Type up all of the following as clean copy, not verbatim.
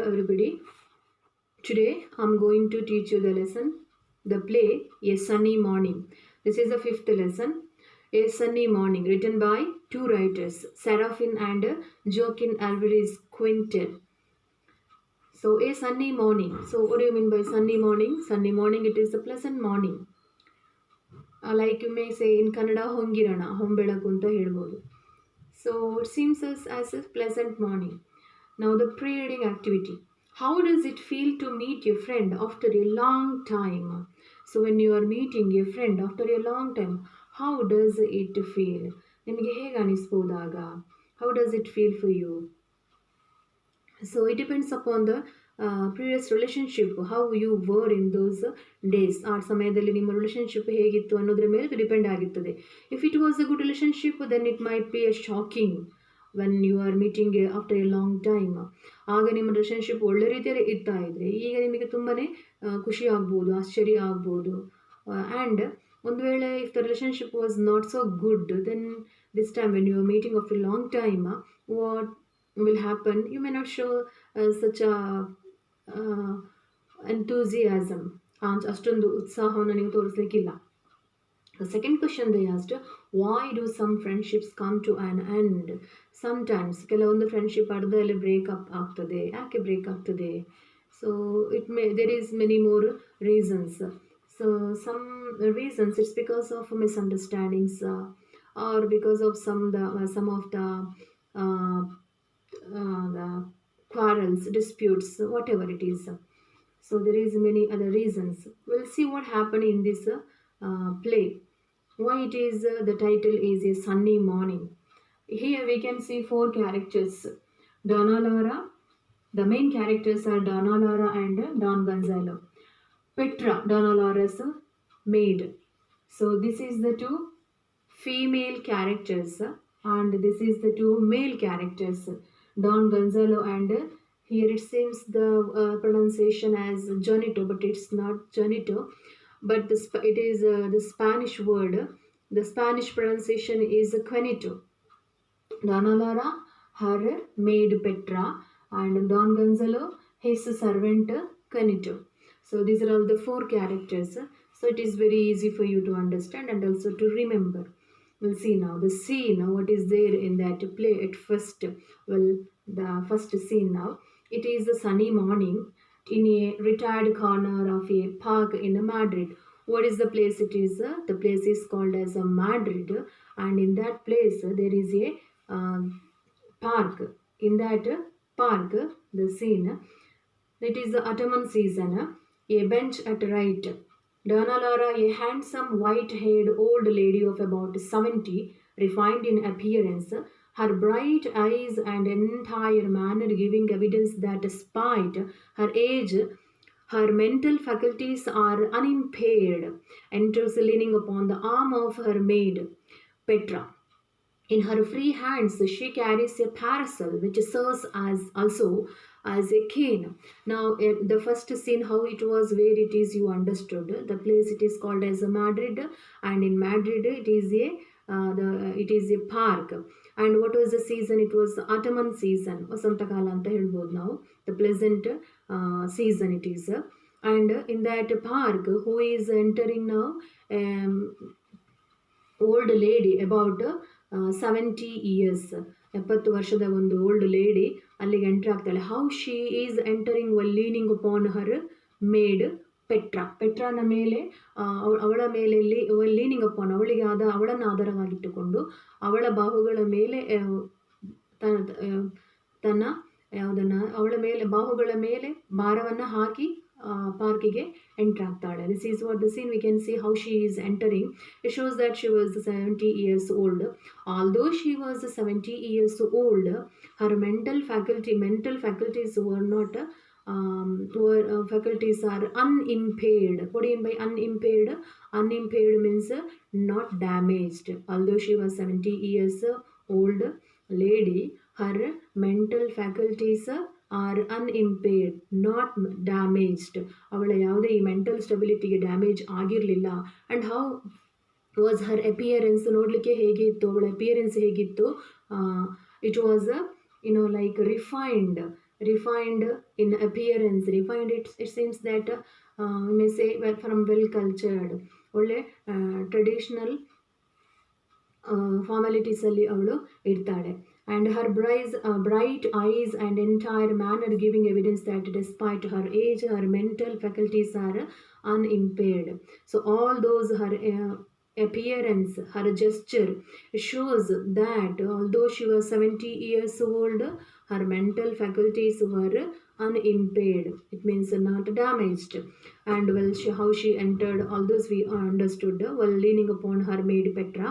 everybody. Today I'm going to teach you the lesson, the play A Sunny Morning. This is the fifth lesson, A Sunny Morning, written by two writers, Serafin and Joaquin Alvarez Quintel. So A Sunny Morning. So what do you mean by sunny morning? Sunny morning, it is a pleasant morning. Like you may say in Kannada, Hongirana, Hombelaku anta helbodu. So it seems as a pleasant morning. Now the pre-reading activity. How does it feel to meet your friend after a long time? So when you are meeting a friend after a long time, how does it feel? ನಿಮಗೆ ಹೇಗೆ ಅನಿಸ್ಬೋದಾಗ? How does it feel for you? So it depends upon the previous relationship, how you were in those days. ಆ ಸಮಯದಲ್ಲಿ ನಿಮ್ಮ relationship ಹೇಗಿತ್ತು ಅನ್ನೋದ್ರ ಮೇಲೆ depend ಆಗಿರ್ತದೆ. If it was a good relationship, then it might be a shocking when you are meeting after a long time. ಆಗ ನಿಮ್ಮ relationship ಒಳ್ಳೆ ರೀತಿಯಲ್ಲಿ ಇರ್ತಾ ಇದ್ರೆ ಈಗ ನಿಮಗೆ ತುಂಬಾ ಖುಷಿ ಆಗ್ಬೋದು, ಆಶ್ಚರ್ಯ ಆಗ್ಬೋದು. ಆ್ಯಂಡ್ ಒಂದು ವೇಳೆ if the relationship was not so good, then this time when you are meeting after a long time, what will happen, you may not show such a enthusiasm, ಅಷ್ಟೊಂದು ಉತ್ಸಾಹವನ್ನು ನೀವು ತೋರಿಸಲಿಕ್ಕಿಲ್ಲ. The second question they asked, why do some friendships come to an end? Sometimes ಕೆಲವೊಂದು friendship ಅರ್ಧದಲ್ಲಿ breakup ಆಗ್ತದೆ. ಯಾಕೆ break ಆಗ್ತದೆ? So there is many more reasons. So some reasons, it's because of misunderstandings or because of some of the quarrels, disputes, whatever it is. So there is many other reasons. We'll see what happened in this play. Why it is the title is A Sunny Morning. Here we can see four characters. Donna Laura. The main characters are Donna Laura and Don Gonzalo. Petra, Donna Laura's maid. So this is the two female characters and this is the two male characters, Don Gonzalo, and here it seems the pronunciation as Jonito, but it's not Jonito, but it is the Spanish word. The Spanish pronunciation is Quenito. Donna Laura, her maid Petra, and Don Gonzalo, his servant Quenito. So these are all the four characters. So it is very easy for you to understand and also to remember. We'll see now the scene, what is there in that play at first. Well, the first scene now, it is a sunny morning in a retired corner of a park in Madrid. What is the place it is? The place is called as Madrid, and in that place there is a park. In that park, the scene, it is the autumn season. A bench at right. Donna Laura, a handsome white-haired old lady of about 70, refined in appearance, her bright eyes and entire manner giving evidence that despite her age, her mental faculties are unimpaired, enters leaning upon the arm of her maid, Petra. In her free hands, she carries a parasol which serves as a cane. Now, the first scene, how it was, where it is, you understood. The place it is called as Madrid, and in Madrid it is a park. And what was the season? It was autumn season. Vasantakala anta helbodu now. The pleasant season it is. And in that park, who is entering now? Old lady about 70 years, 70 ವರ್ಷದ ಒಂದು old lady ಅಲ್ಲಿಗೆ enter ಆಗ್ತಾಳೆ. How she is entering while leaning upon her maid ಪೆಟ್ರಾನ ಮೇಲೆ, ಅವಳ ಮೇಲೆ leaning upon, ಅವಳಿಗೆ ಅವಳನ್ನು ಆಧಾರವಾಗಿಟ್ಟುಕೊಂಡು ಅವಳ ಬಾಹುಗಳ ಮೇಲೆ ತನ್ನ ಅವಳ ಮೇಲೆ ಬಾಹುಗಳ ಮೇಲೆ ಭಾರವನ್ನು ಹಾಕಿ ಪಾರ್ಕಿಗೆ ಎಂಟರ್ ಆಗ್ತಾಳೆ. This is what the scene, we can see how she is entering. It shows that she was 70 years old. Although she was 70 years old, her mental faculties were not faculties are unimpaired. What do you mean by unimpaired? Unimpaired means not damaged. Although she was 70 years old lady, her mental faculties are unimpaired, not damaged. ಅವಳ ಯಾವುದೇ ಈ mental ಸ್ಟೆಬಿಲಿಟಿಗೆ damage ಆಗಿರಲಿಲ್ಲ. And how was her appearance, ನೋಡಲಿಕ್ಕೆ ಹೇಗೆ ಇತ್ತು ಅವಳ appearance ಹೇಗಿತ್ತು? It was like refined refined in appearance. Refined, it seems that we may say well, from well cultured, ಒಳ್ಳೆ ಟ್ರೆಡಿಷನಲ್ ಫಾರ್ಮಾಲಿಟೀಸ್ ಅಲ್ಲಿ ಅವಳು ಇರ್ತಾಳೆ. And her bright eyes and entire manner giving evidence that despite her age, her mental faculties are unimpaired. So all those her appearance, her gesture shows that although she was 70 years old, her mental faculties were unimpaired. It means not damaged. And well, how she entered, all those we understood while leaning upon her maid Petra,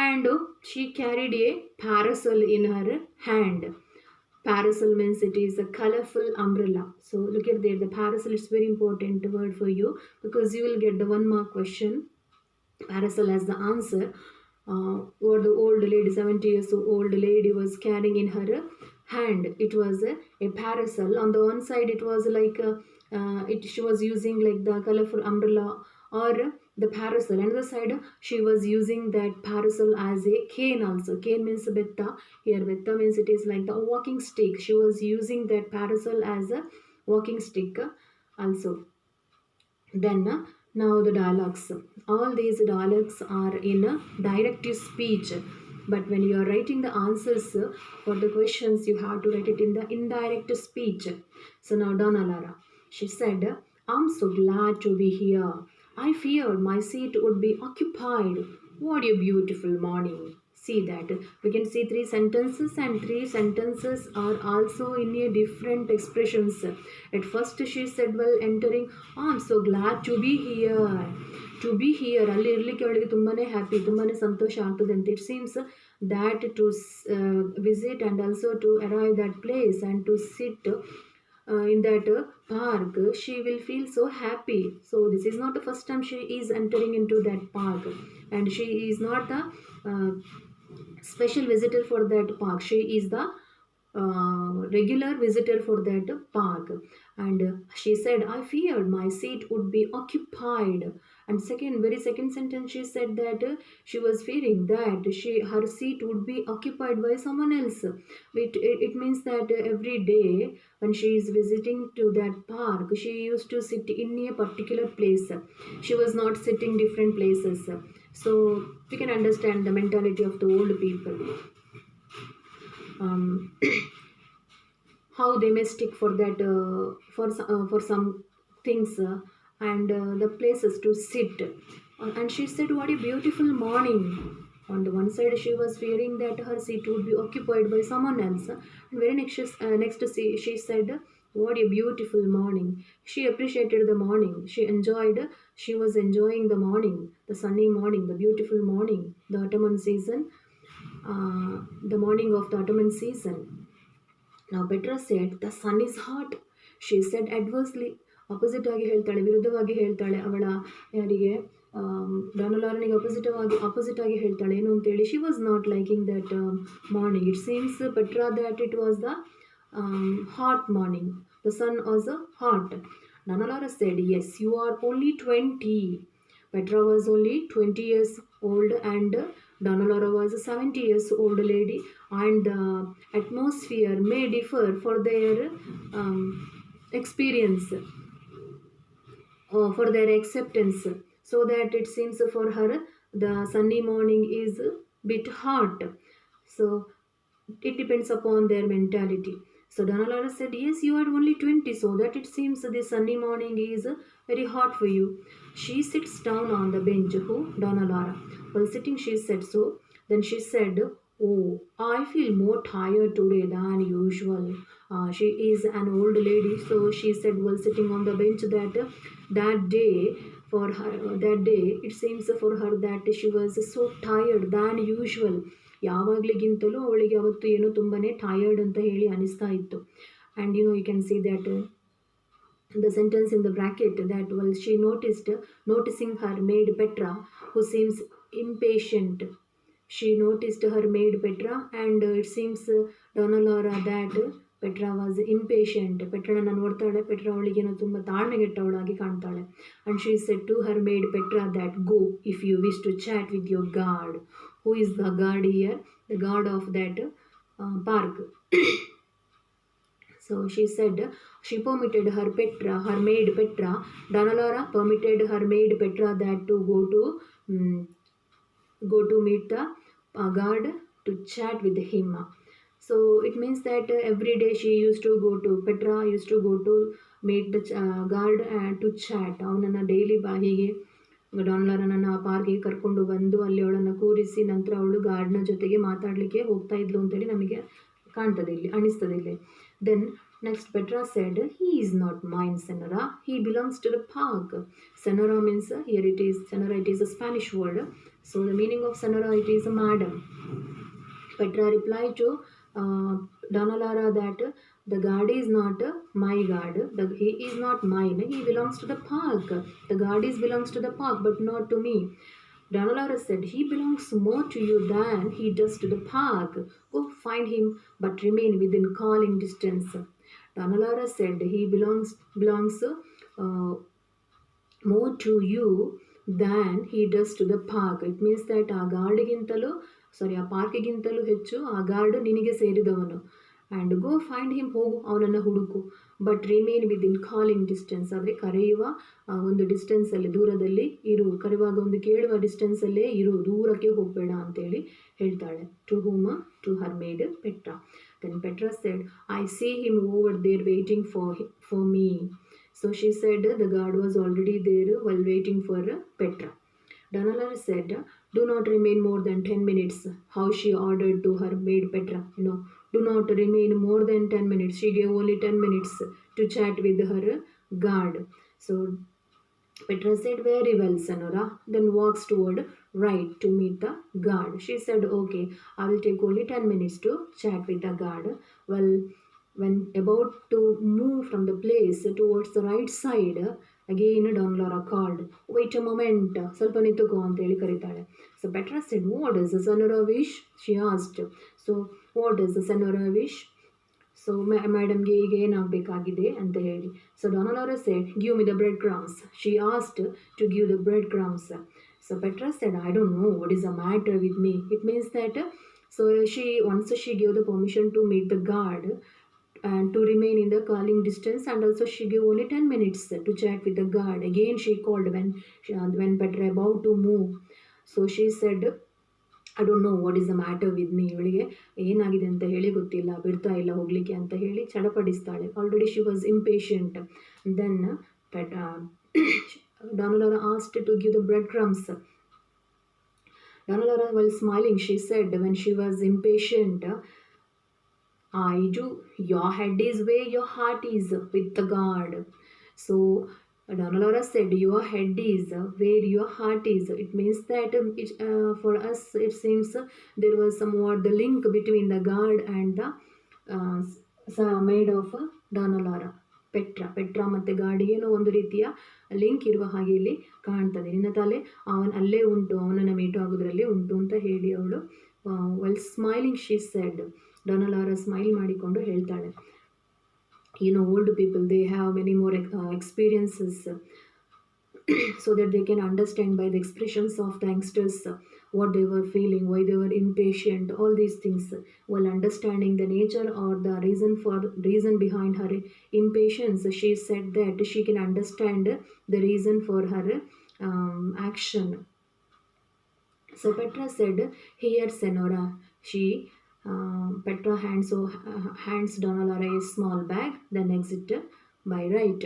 and she carried a parasol in her hand. Parasol means it is a colorful umbrella. So look at there, the parasol is very important word for you, because you will get the 1 mark question. Parasol as the answer. What the old lady, 70 years old lady, was carrying in her hand. It was a parasol. On the one side, it was like she was using like the colorful umbrella or the parasol. Another side, she was using that parasol as a cane also. Cane means betta. Here, betta means it is like the walking stick. She was using that parasol as a walking stick also. Then now the dialogues. All these dialogues are in directive speech. But when you are writing the answers for the questions, you have to write it in the indirect speech. So now Donna Lara, she said, I'm so glad to be here. I feared my seat would be occupied. What a beautiful morning. See that we can see 3 sentences, and 3 sentences are also in a different expressions. At first she said while entering, I'm so glad to be here. To be here, ಅಲ್ಲಿ ಇರಲಿಕ್ಕೆ ಅವಳಿಗೆ ತುಂಬಾನೇ happy, ತುಂಬಾನೇ ಸಂತೋಷ ಆಗ್ತದೆ ಅಂತ. It seems that to visit and also to arrive that place and to sit in that park, she will feel so happy. So this is not the first time she is entering into that park, and she is not a special visitor for that park. She is the regular visitor for that park. And she said, I feared my seat would be occupied. And very second sentence, she said that she was fearing that her seat would be occupied by someone else. It means that every day when she is visiting to that park, she used to sit in a particular place. She was not sitting different places. So we can understand the mentality of the old people. How they may stick for that for some things and the places to sit. And she said, what a beautiful morning. On the one side, she was fearing that her seat would be occupied by someone else. And very next she said, what a beautiful morning. She appreciated the morning. She was enjoying the morning, the sunny morning, the beautiful morning, the autumn season, the morning of the autumn season. Now Petra said, the sun is hot. She said adversely. Opposite ಆಗಿ ಹೇಳ್ತಾಳೆ, ವಿರುದ್ಧವಾಗಿ ಹೇಳ್ತಾಳೆ. ಅವಳ ಯಾರಿಗೆ ಡಾನಲಾರನಿಗೆ opposite ಆಗಿ ಹೇಳ್ತಾಳೆ ಏನು ಅಂತೇಳಿ. She was not liking that morning. It seems Petra that it was the hot morning. The sun was hot. Danalara said, yes, you are only 20. Petra was only 20 years old and Danalara was a 70 years old lady, and the atmosphere may differ for their experience, for their acceptance. So that it seems for her the sunny morning is bit hot. So it depends upon their mentality. So Danalara said, yes, you are only 20, so that it seems the sunny morning is very hot for you. She sits down on the bench. Who? Danalara. While sitting, she said so. Then she said, oh, I feel more tired today than usual. She is an old lady, so she said while sitting on the bench that day, for her, that day, it seems for her that she was so tired than usual. ಯಾವಾಗಲಿಗಿಂತಲೂ ಅವಳಿಗೆ ಅವತ್ತು ಏನೋ ತುಂಬಾ tired ಅಂತ ಹೇಳಿ ಅನಿಸ್ತಾ ಇತ್ತು. And you can see that the sentence in the bracket, that was she noticing her maid Petra, who seems impatient. She noticed her maid Petra, and it seems Danalara that Petra was impatient. ಪೆಟ್ರನ ನೋಡ್ತಾಳೆ, Petra ಅವಳಿಗೇನೋ ತುಂಬ ತಾಳ್ಮೆಗೆಟ್ಟವಳಾಗಿ ಕಾಣ್ತಾಳೆ. And she said to her maid Petra that, go if you wish to chat with your guard. Who is the guard here? The guard of that park. So she said she permitted her maid Petra. Donna permitted her maid Petra that to go to meet the guard to chat with him. So it means that every day she used to go to Petra used to go to meet the guard and to chat. ಅವನನ್ನು daily ಹೀಗೆ ಡಾನ್ಲಾರನನ್ನು ಆ ಪಾರ್ಕಿಗೆ ಕರ್ಕೊಂಡು ಬಂದು ಅಲ್ಲಿ ಅವಳನ್ನು ಕೂರಿಸಿ ನಂತರ ಅವಳು ಗಾರ್ಡ್ನ ಜೊತೆಗೆ ಮಾತಾಡಲಿಕ್ಕೆ ಹೋಗ್ತಾ ಇದ್ಲು ಅಂತೇಳಿ ನಮಗೆ ಕಾಣ್ತದೆ ಇಲ್ಲಿ, ಅನಿಸ್ತದೆ ಇಲ್ಲಿ. Then next Petra said, he is not mine, Senora. He belongs to the park. Senora means, here it is, Senora it is a Spanish word. So the meaning of Senora it is a madam. Petra replied to Donna Lara that the guard is not my guard. He is not mine. He belongs to the park. The guard belongs to the park but not to me. Donna Lara said, he belongs more to you than he does to the park. Go find him but remain within calling distance. Donna Lara said, he belongs more to you than he does to the park. It means that ಆ ಗಾರ್ಡ್ಗಿಂತಲೂ ಆ ಪಾರ್ಕಿಗಿಂತಲೂ ಹೆಚ್ಚು ಆ guard ನಿನಗೆ ಸೇರಿದವನು. And go find him, ಹೋಗು ಅವನನ್ನು ಹುಡುಕು. But remain within calling distance, ಆದರೆ ಕರೆಯುವ ಒಂದು ಡಿಸ್ಟೆನ್ಸಲ್ಲಿ, ದೂರದಲ್ಲಿ ಇರು. ಕರೆಯುವಾಗ ಒಂದು ಕೇಳುವ ಡಿಸ್ಟೆನ್ಸಲ್ಲೇ ಇರು, ದೂರಕ್ಕೆ ಹೋಗಬೇಡ ಅಂತೇಳಿ ಹೇಳ್ತಾಳೆ. To whom, to her maid Petra. Then Petra said, I see him over there waiting for me. So she said the guard was already there while waiting for Petra. Donna Lara said, do not remain more than 10 minutes. How she ordered to her maid Petra. Do not remain more than 10 minutes. She gave only 10 minutes to chat with her guard. So Petra said, very well, Senora. Then walks toward right to meet the guard. She said, okay, I will take only 10 minutes to chat with the guard. Well, when about to move from the place towards the right side, again Donna Lara called, wait a moment, ಸ್ವಲ್ಪ ನಿಂತುಕೋ ಅಂತೇಳಿ ಕರೀತಾಳೆ. So Petra said, what does the Senora wish? She asked. So what does the Senora wish? So ಮೇಡಮ್ಗೆ ಈಗ ಏನಾಗಬೇಕಾಗಿದೆ ಅಂತ ಹೇಳಿ. So Donna Lara said, give me the bread crumbs. She asked to give the bread crumbs. So Petra said, I don't know what is the matter with me. It means that once she gave the permission to meet the guard and to remain in the calling distance, and also she gave only 10 minutes to chat with the guard. Again she called when Petra about to move. So she said, I don't know what is the matter with me. ಇವಳಿಗೆ ಏನಾಗಿದೆ ಅಂತ ಹೇಳಿ ಗೊತ್ತಿಲ್ಲ, ಬಿಡ್ತಾ ಇಲ್ಲ ಹೋಗಲಿಕ್ಕೆ ಅಂತ ಹೇಳಿ ಚಡಪಡಿಸ್ತಾಳೆ. Already she was impatient. Then Donna Lara asked to give the breadcrumbs. Donna Lara, while smiling, she said when she was impatient, I do. Your head is where your heart is with the guard. So Donna Lara said, your head is where your heart is. It means that for us it seems there was somewhat the link between the guard and the maid of Donna Lara. Petra ಮತ್ತು ಗಾರ್ಡ್ಗೆ ಏನೋ ಒಂದು ರೀತಿಯ link ಇರುವ ಹಾಗೆ ಇಲ್ಲಿ ಕಾಣ್ತದೆ. ನಿನ್ನ ತಲೆ ಅಲ್ಲೇ ಉಂಟು, ಅವನನ್ನು ಮೀಟು ಆಗೋದ್ರಲ್ಲಿ ಉಂಟು ಅಂತ ಹೇಳಿ ಅವಳು well smiling she said. Donna Lara smile ಮಾಡಿಕೊಂಡು ಹೇಳ್ತಾಳೆ, old people, they have many more experiences so that they can understand by the expressions of the youngsters what they were feeling, why they were impatient, all these things. While understanding the nature or the reason behind her impatience, she said that she can understand the reason for her action. So Petra said, here Senora. Petra hands Donna Lara a small bag, then exit by right.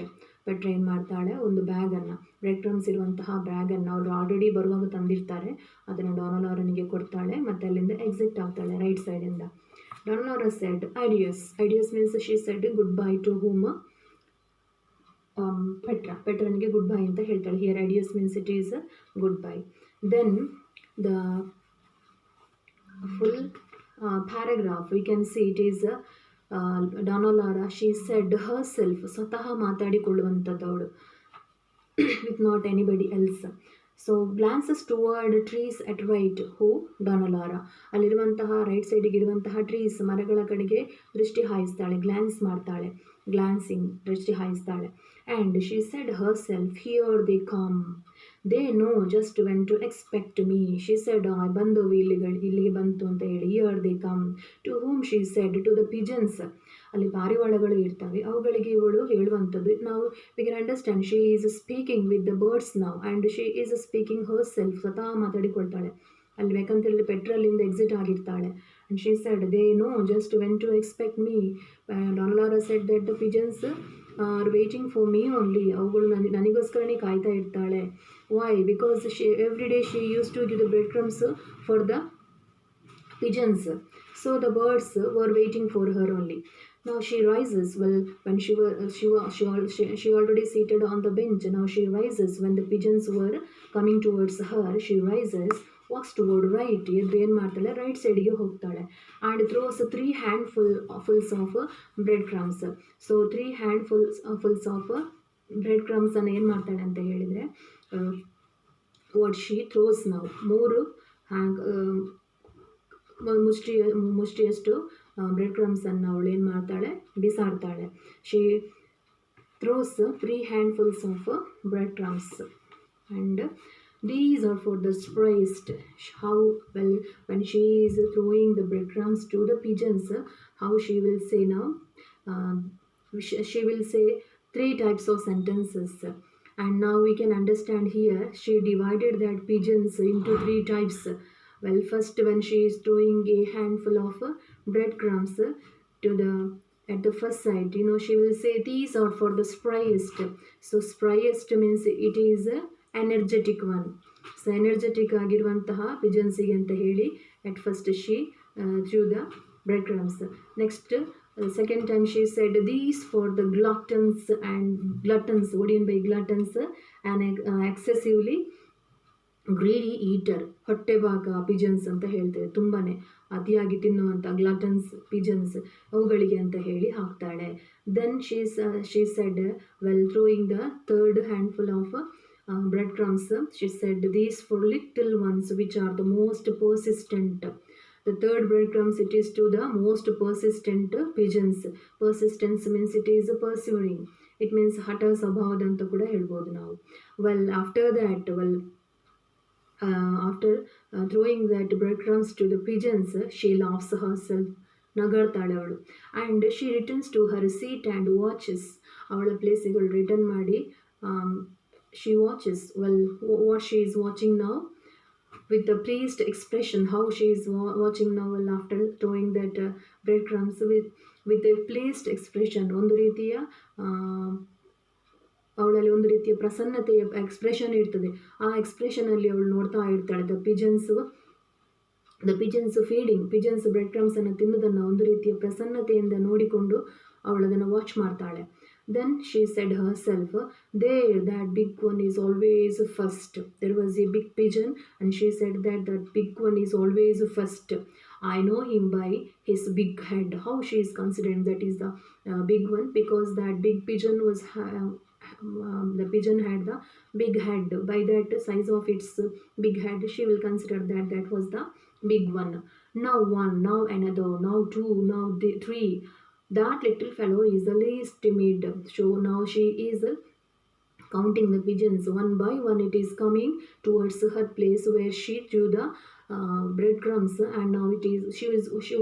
Petra ಏನು ಮಾಡ್ತಾಳೆ, ಒಂದು ಬ್ಯಾಗನ್ನು, bread crumbs ಇರುವಂತಹ ಬ್ಯಾಗನ್ನು ಅವರು already ಬರುವಾಗ ತಂದಿರ್ತಾರೆ, ಅದನ್ನು Donna Laraನಿಗೆ ಕೊಡ್ತಾಳೆ ಮತ್ತು ಅಲ್ಲಿಂದ ಎಕ್ಸಿಟ್ ಆಗ್ತಾಳೆ ರೈಟ್ ಸೈಡಿಂದ. Donna Lara said, adios. Adios means she said goodbye to whom? ಪೆಟ್ರನಿಗೆ ಗುಡ್ ಬೈ ಅಂತ ಹೇಳ್ತಾಳೆ. Here adios means it is goodbye. Then the full paragraph we can see it is Donna Lara, she said herself, ಸ್ವತಃ ಮಾತಾಡಿಕೊಳ್ಳುವಂಥದ್ದವಳು with not anybody else. So glances toward trees at right. Who? Donna Lara. ಅಲ್ಲಿರುವಂತಹ right ಸೈಡಿಗಿರುವಂತಹ trees, ಮರಗಳ ಕಡೆಗೆ ದೃಷ್ಟಿ ಹಾಯಿಸ್ತಾಳೆ, glance ಮಾಡ್ತಾಳೆ, glancing, ದೃಷ್ಟಿ ಹಾಯಿಸ್ತಾಳೆ. And she said herself, here they come. They know just when to expect me she said ಬಂದು ಇಲ್ಲಿಗೆ ಬಂತು ಅಂತ ಹೇಳಿ. Here they come to whom she said to the pigeons. ಅಲ್ಲಿ ಪಾರಿವಾಳಗಳು ಇರ್ತವೆ, ಅವುಗಳಿಗೆ ಇವಳು ಹೇಳುವಂಥದ್ದು. ನಾವು V can understand she is speaking with the birds ನಾವು and she is speaking herself, ಸ್ವತಃ ಮಾತಾಡಿಕೊಳ್ತಾಳೆ ಅಲ್ಲಿ. ಬೇಕಂತ ಹೇಳಿದ್ರೆ ಪೆಟ್ರೋಲಿಂದ ಎಕ್ಸಿಟ್ ಆಗಿರ್ತಾಳೆ. And she said they know just when to expect me. Donna Lara said that the pigeons are waiting for me only. ಅವುಗಳು ನನಗೋಸ್ಕರನೇ ಕಾಯ್ತಾ ಇರ್ತಾಳೆ. Why? Because every day she used to give the bread crumbs for the pigeons. So the birds were waiting for her only. Now she rises. Well, when she already seated on the bench. Now she rises when the pigeons were coming towards her. She rises, walks toward right. ಎದ್ದು ಏನು ಮಾಡ್ತಾಳೆ, right ಸೈಡ್ಗೆ ಹೋಗ್ತಾಳೆ. And throws 3 handfuls of bread crumbs. So 3 handfuls of bread crumbs ಅನ್ನು ಏನು ಮಾಡ್ತಾಳೆ ಅಂತ ಹೇಳಿದರೆ, ವಾಟ್ ಶಿ ಥ್ರೋಸ್ ನಾವು 3 ಮುಷ್ಟಿಯಷ್ಟು ಬ್ರೆಡ್ ಕ್ರಮ್ಸನ್ನು ಅವಳು ಏನು ಮಾಡ್ತಾಳೆ, ಬಿಸಾಡ್ತಾಳೆ. She throws 3 handfuls of bread crumbs and these are for the surprised. How? Well, when she is throwing the bread crumbs to the pigeons, how she will say now, she will say 3 types of sentences. And now we can understand here she divided that pigeons into 3 types. Well, first when she is throwing a handful of breadcrumbs to at the first sight, she will say these are for the spryest. So spryest means it is energetic one. So energetic ಆಗಿರುವಂತಹ pigeonsಗೆ ಅಂತ ಹೇಳಿ at first she threw the breadcrumbs. Next, second time she said these for the gluttons. What do you mean by gluttons? And excessively greedy eater, ಹೊಟ್ಟೆಭಾಗ pigeons ಅಂತ ಹೇಳ್ತೇವೆ, ತುಂಬಾ ಅತಿಯಾಗಿ ತಿನ್ನುವಂಥ ಗ್ಲಟನ್ಸ್ pigeons, ಅವುಗಳಿಗೆ ಅಂತ ಹೇಳಿ ಹಾಕ್ತಾಳೆ. Then she said well throwing the 3rd handful of bread crumbs, she said these for little ones which are the most persistent. The 3rd bread crumbs, it is to the most persistent pigeons. Persistence means it is persevering. It means ಹಠ ಸ್ವಭಾವದ ಅಂತ ಕೂಡ ಹೇಳ್ಬೋದು ನಾವು. Well after that, after throwing that breadcrumbs to the pigeons, she laughs herself. ನಗಾಡ್ತಾಳೆ ಅವಳು. And she returns to her seat and watches. ಅವಳ ಪ್ಲೇಸಿಗೆ ರಿಟರ್ನ್ ಮಾಡಿ she watches. Well, what she is watching now with the pleased expression. How she is watching now, well, after throwing that breadcrumbs with a pleased expression. ಒಂದು ರೀತಿಯ ಅವಳಲ್ಲಿ ಒಂದು ರೀತಿಯ ಪ್ರಸನ್ನತೆಯ expression ಇರ್ತದೆ. ಆ ಎಕ್ಸ್ಪ್ರೆಷನಲ್ಲಿ ಅವಳು ನೋಡ್ತಾ ಇರ್ತಾಳೆ the pigeons feeding. Pigeons bread ಕ್ರಮ್ಸನ್ನು ತಿನ್ನೋದನ್ನು ಒಂದು ರೀತಿಯ ಪ್ರಸನ್ನತೆಯಿಂದ ನೋಡಿಕೊಂಡು ಅವಳು ಅದನ್ನು ವಾಚ್ ಮಾಡ್ತಾಳೆ. Then she said herself, there, that big one is always first. There was a big pigeon and she said that big one is always first. I know him by his big head. How she is considering that is the big one? Because that big pigeon was the pigeon had the big head. By that size of its big head, she will consider that was the big one. Now one, now another, now two, now 3. That little fellow is the least timid. So now she is counting the pigeons one by one. It is coming towards her place where she threw the breadcrumbs, and now she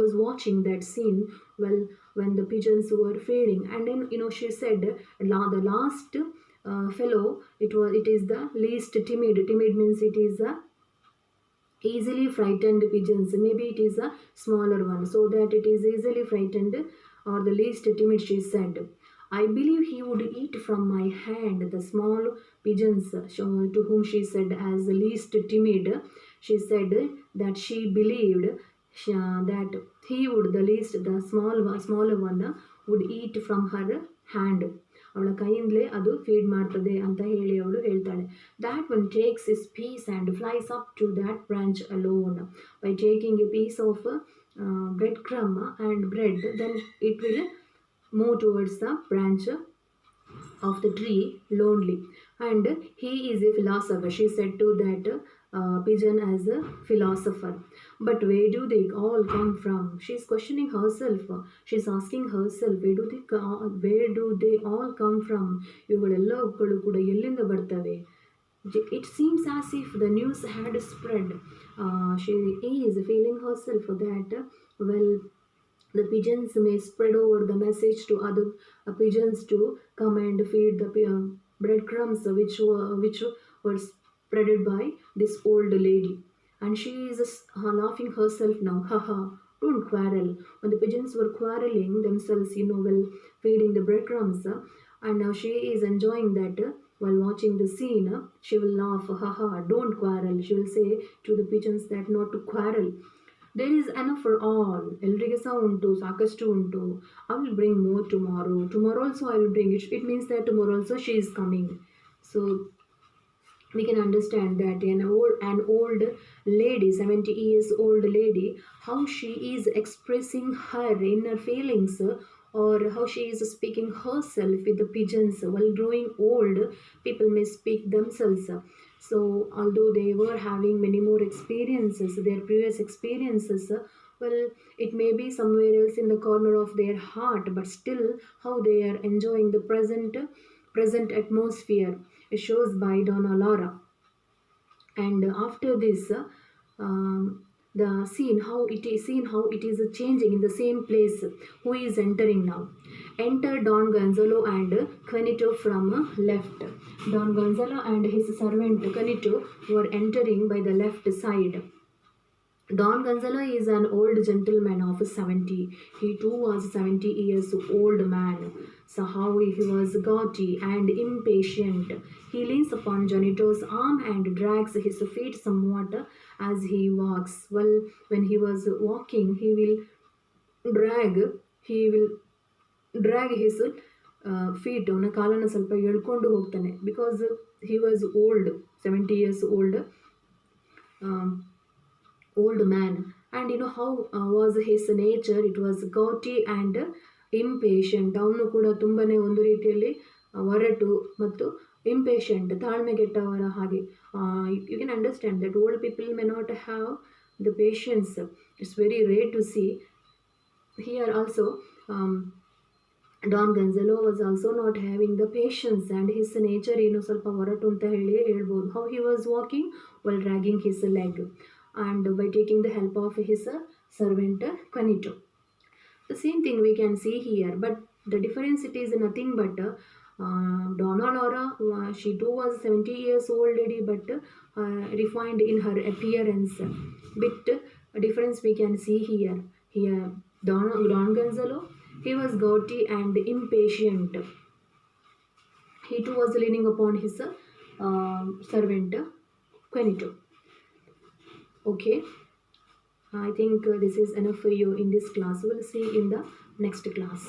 was watching that scene. Well, when the pigeons were feeding, and then she said the last fellow, it is the least timid. Timid means it is a easily frightened pigeons. Maybe it is a smaller one, so that it is easily frightened or the least timid. She said, I believe he would eat from my hand. The small pigeons to whom she said as the least timid, she said that she believed that he would, the smaller one would eat from her hand. ಅವಳ ಕೈಯಿಂದಲೇ ಅದು feed ಮಾಡ್ತದೆ ಅಂತ ಹೇಳಿ ಅವಳು ಹೇಳ್ತಾಳೆ. That one takes his piece and flies up to that branch alone. By taking a piece of bread crumb and bread, then it will move towards the branch of the tree lonely. And he is a philosopher. She said to that pigeon as a philosopher. But where do they all come from? She is questioning herself. She is asking herself, where do they all come from? ಇವುಗಳೆಲ್ಲಗಳು ಕೂಡ ಎಲ್ಲಿಂದ ಬರ್ತವೆ? It seems as if the news had spread. She is feeling herself that, well, the pigeons may spread over the message to other pigeons to come and feed the breadcrumbs which were spreaded by this old lady. And she is laughing herself now. Haha, don't quarrel. When the pigeons were quarreling themselves, well, feeding the breadcrumbs, and now she is enjoying that. While watching the scene, she will laugh. Haha, don't quarrel. She will say to the pigeons that not to quarrel. There is enough for all. ಎಲ್ರಿಗೆ ಸಹ ಉಂಟು, ಸಾಕಷ್ಟು ಉಂಟು. I will bring more tomorrow. Tomorrow also I will bring it. It means that tomorrow also she is coming. So we can understand that an old lady, 70 years old lady, how she is expressing her inner feelings, or how she is speaking herself with the pigeons. While growing old, people may speak themselves. So although they were having many more experiences, their previous experiences, well, it may be somewhere else in the corner of their heart, but still how they are enjoying the present atmosphere. It shows by Donna Laura. And after this, the scene how it is changing in the same place. Who is entering now? Enter Don Gonzalo and Quenito from left. Don Gonzalo and his servant Quenito were entering by the left side. Don Gonzalo is an old gentleman of 70. He too was 70 years old man. So how he was gouty and impatient. He leans upon Janito's arm and drags his feet somewhat as he walks. Well, when he was walking, drag he will drag his feet ಅವನ ಕಾಲನ್ನು ಸ್ವಲ್ಪ ಎಳ್ಕೊಂಡು ಹೋಗ್ತಾನೆ, because he was old, 70 years old man. And how was his nature? It was gouty and impatient. ಅವನು ಕೂಡ ತುಂಬನೇ ಒಂದು ರೀತಿಯಲ್ಲಿ ಒರಟು ಮತ್ತು impatient, ತಾಳ್ಮೆಗೆಟ್ಟವರ ಹಾಗೆ. You can understand that old people may not have the patience. It's very rare to see. Here also, Don Gonzalo was also not having the patience, and his nature ಸ್ವಲ್ಪ ಒರಟು ಅಂತ ಹೇಳ್ಬೋದು. How he was walking while dragging his leg, and by taking the help of his servant Quenito. The same thing we can see here, but the difference, it is nothing but Donna Laura, she too was 70 years old lady, but refined in her appearance. Bit difference we can see here. Here, Don Gonzalo, he was gouty and impatient. He too was leaning upon his servant Quenito. Okay, I think this is enough for you in this class. We'll see in the next class.